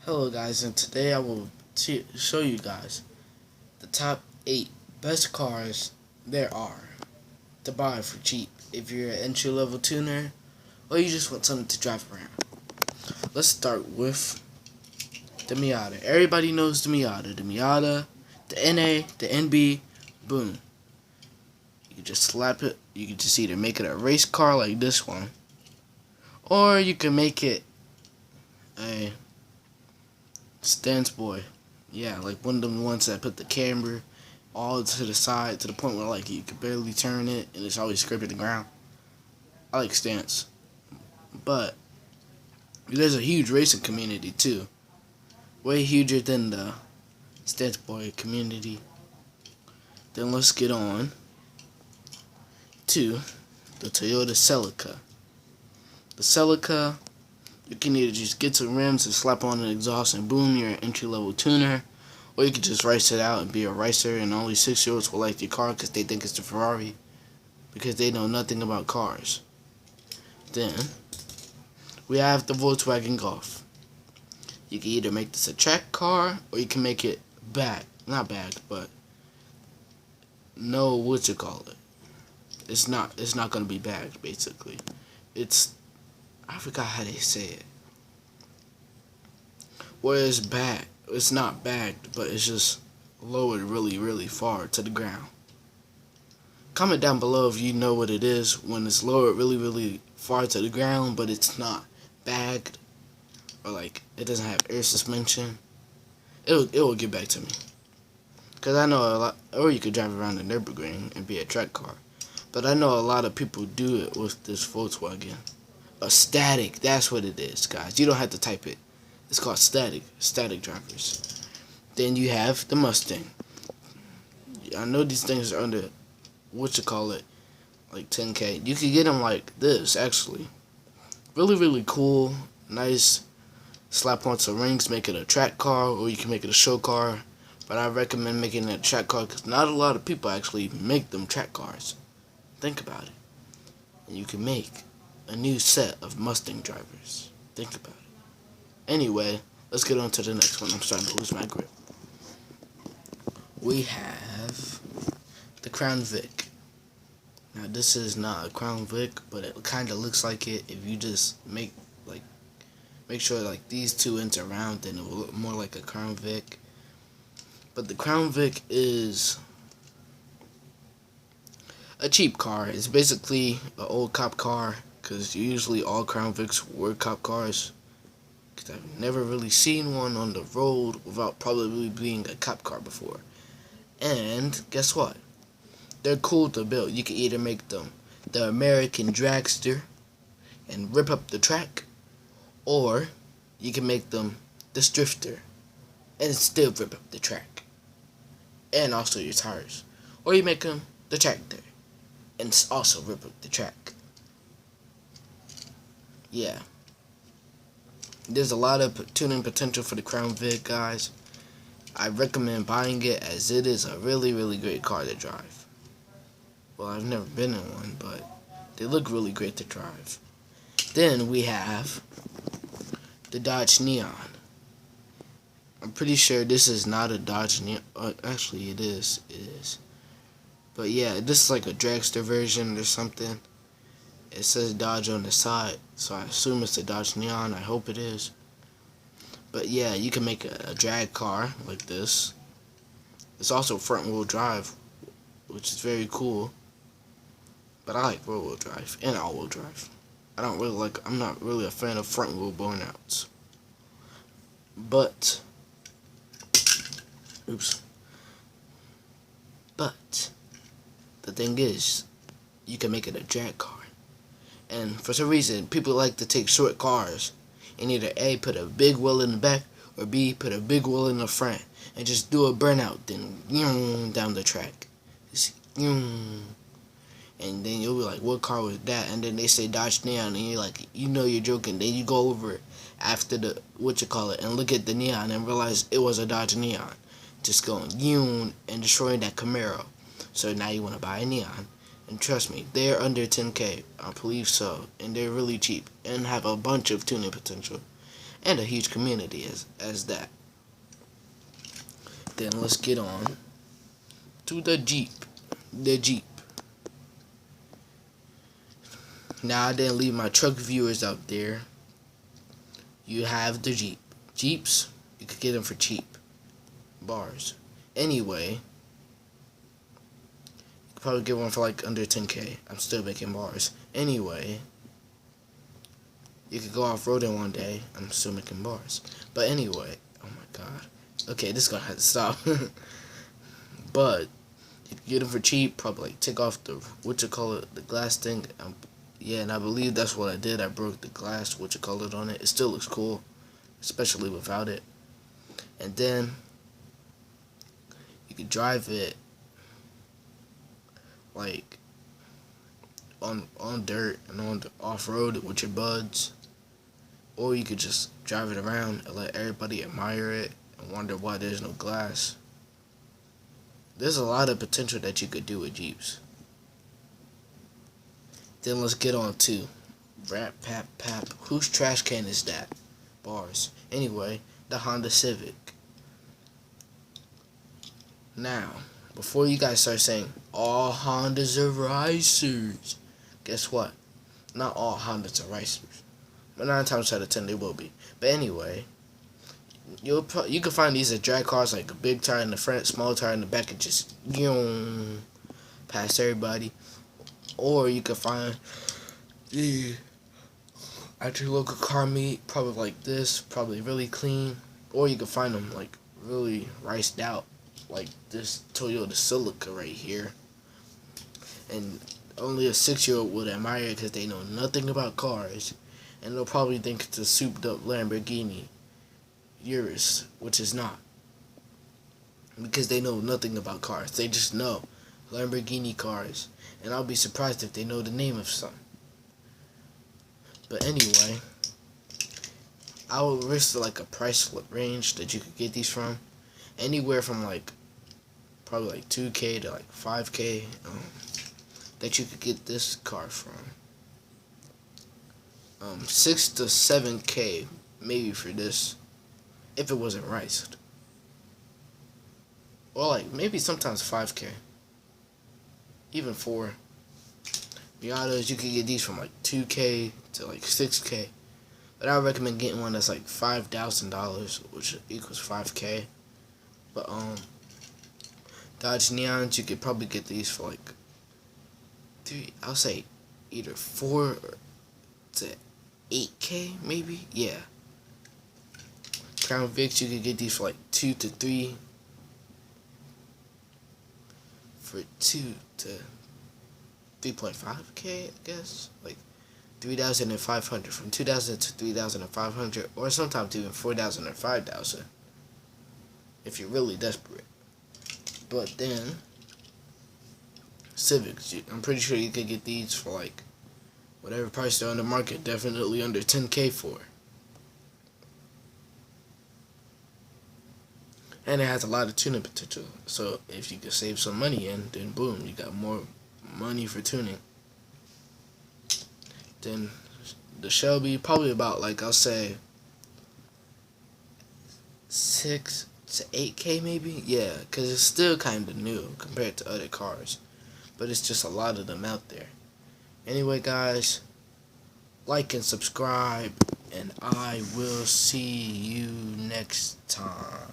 Hello guys, and today I will show you guys the top 8 best cars there are to buy for cheap if you're an entry level tuner or you just want something to drive around. Let's start with the Miata. Everybody knows the Miata. The Miata, the NA, the NB, boom. You can just slap it. You can just either make it a race car like this one, or you can make it a stance boy. Yeah, like one of them ones that put the camber all to the side to the point where like you can barely turn it and it's always scraping the ground. I like stance. But there's a huge racing community too. Way huger than the stance boy community. Then let's get on to the Toyota Celica. The Celica, you can either just get some rims and slap on an exhaust and boom, you're an entry-level tuner. Or you can just race it out and be a racer, and only 6-year-olds will like your car because they think it's the Ferrari. Because they know nothing about cars. Then, we have the Volkswagen Golf. You can either make this a track car, or you can make it not bagged, but no, what you call it. It's not going to be bagged, basically. I forgot how they say it. Where it's not bagged, but it's just lowered really, really far to the ground. Comment down below if you know what it is when it's lowered really, really far to the ground, but it's not bagged, or like it doesn't have air suspension. It will get back to me. Cause I know a lot, or you could drive around the Nürburgring and be a track car. But I know a lot of people do it with this Volkswagen. A static, that's what it is, guys. You don't have to type it. It's called static drivers. Then you have the Mustang. I know these things are under, like 10K. You can get them like this, actually. Really, really cool. Nice. Slap on some rings, make it a track car, or you can make it a show car. But I recommend making it a track car because not a lot of people actually make them track cars. Think about it. And you can make a new set of Mustang drivers. Think about it. Anyway, let's get on to the next one. I'm starting to lose my grip. We have the Crown Vic. Now this is not a Crown Vic, but it kind of looks like it. If you just make sure like these two ends are round, then it will look more like a Crown Vic. But the Crown Vic is a cheap car. It's basically an old cop car, because usually all Crown Vics were cop cars. Because I've never really seen one on the road without probably being a cop car before. And guess what? They're cool to build. You can either make them the American dragster and rip up the track, or you can make them the drifter and still rip up the track and also your tires. Or you make them the tractor and also rip up the track. Yeah. There's a lot of tuning potential for the Crown Vic, guys. I recommend buying it as it is a really, really great car to drive. Well, I've never been in one, but they look really great to drive. Then we have the Dodge Neon. I'm pretty sure this is not a Dodge Neon. Actually, it is. It is. But yeah, this is like a dragster version or something. It says Dodge on the side, so I assume it's a Dodge Neon. I hope it is. But yeah, you can make a drag car like this. It's also front wheel drive, which is very cool. But I like rear wheel drive and all wheel drive. I'm not really a fan of front wheel burnouts. But the thing is, you can make it a drag car. And for some reason, people like to take short cars and either A, put a big wheel in the back, or B, put a big wheel in the front and just do a burnout, then down the track. And then you'll be like, what car was that? And then they say Dodge Neon, and you're like, you know you're joking. Then you go over after the, and look at the Neon and realize it was a Dodge Neon. Just going, and destroying that Camaro. So now you want to buy a Neon. And trust me, they're under 10K, I believe so, and they're really cheap, and have a bunch of tuning potential. and a huge community as that. Then let's get on to the Jeep. The Jeep. Now I didn't leave my truck viewers out there. You have the Jeep. Jeeps, you could get them for cheap. Bars. Anyway, you could probably get one for like under 10K. I'm still making bars. Anyway, you could go off-roading one day. I'm still making bars. But anyway, oh my god. Okay, this is gonna have to stop. But you can get them for cheap. Probably like take off the the glass thing. Yeah, and I believe that's what I did. I broke the glass on it. It still looks cool, especially without it. And then you can drive it like on dirt and on the off-road with your buds, or you could just drive it around and let everybody admire it and wonder why there's no glass. There's a lot of potential that you could do with Jeeps. Then let's get on to Rap Pap Pap. Whose trash can is that? Bars. Anyway, the Honda Civic. Now, before you guys start saying all Hondas are racers, guess what? Not all Hondas are racers, but 9 times out of 10 they will be. But anyway, you can find these at drag cars, like a big tire in the front, small tire in the back, and just past everybody. Or you can find at your local car meet, probably like this, probably really clean. Or you can find them like really riced out, like this Toyota Celica right here. And only a 6-year-old would admire it because they know nothing about cars. And they'll probably think it's a souped up Lamborghini Urus, which is not. Because they know nothing about cars. They just know Lamborghini cars. And I'll be surprised if they know the name of some. But anyway, I would risk like a price range that you could get these from. Anywhere from like probably like 2K to like 5K that you could get this car from. 6 to 7K maybe for this if it wasn't riced. Or like maybe sometimes 5K. Even 4. Miatas, you can get these from like 2K to like 6K. But I would recommend getting one that's like $5,000, which equals 5K. But Dodge Neons, you could probably get these for like I'll say either 4 to 8K maybe. Yeah. Crown Vics, you could get these for like 2 to 3. For 2 to 3.5K, I guess, like 3,500, from 2,000 to 3,500, or sometimes even 4,000 or 5,000, if you're really desperate. But then Civics, I'm pretty sure you could get these for like whatever price they're on the market, definitely under 10K for. And it has a lot of tuning potential. So if you could save some money in, then boom, you got more money for tuning. Then the Shelby, probably about like I'll say 6 to 8K maybe. Yeah, because it's still kind of new compared to other cars. But it's just a lot of them out there. Anyway, guys, like and subscribe, and I will see you next time.